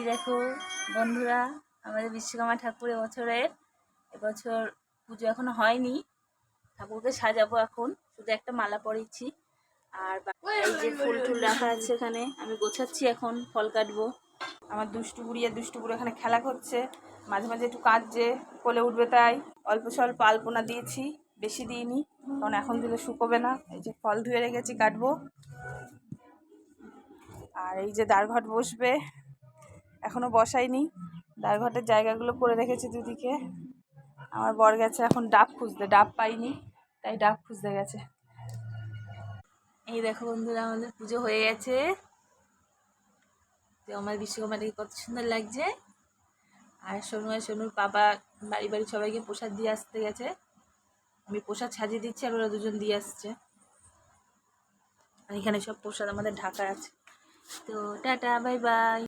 দেখো বন্ধুরা, আমাদের বিশ্বকর্মা ঠাকুর এবছর পুজো এখনো হয়নি। ঠাকুরকে সাজাবো, এখন শুধু একটা মালা পরিয়েছি। আর এই যে ফুল টুল রাখা আছে এখানে, আমি গোছাচ্ছি, এখন ফল কাটবো। আমার দুষ্টু বুড়ি এখানে খেলা করছে, মাঝে মাঝে একটু কাঁদছে, কোলে উঠবে তাই অল্প স্বল্প আলপনা দিয়েছি, বেশি দিইনি, কারণ এখন দিলে শুকোবে না। এই যে ফল ধুয়ে রেখেছি, কাটবো। আর এই যে দ্বারঘট বসবে, এখনো বসাইনি, দ্বারঘটের জায়গাগুলো করে রেখেছি দুদিকে। আমার বর গেছে এখন ডাব খুঁজতে, ডাব পাইনি, তাই ডাব খুঁজতে গেছে। এই দেখো বন্ধুরা, আমাদের পুজো হয়ে গেছে। তো আমার বিশ্বকর্মাটাকে কত সুন্দর লাগছে। আর সোনুর বাবা বাড়ি বাড়ি সবাইকে প্রসাদ দিয়ে আসতে গেছে। আমি প্রসাদ সাজিয়ে দিচ্ছি, আর ওরা দুজন দিয়ে আসছে। আর এখানে সব প্রসাদ আমাদের ঢাকা আছে। তো টাটা, বাই বাই।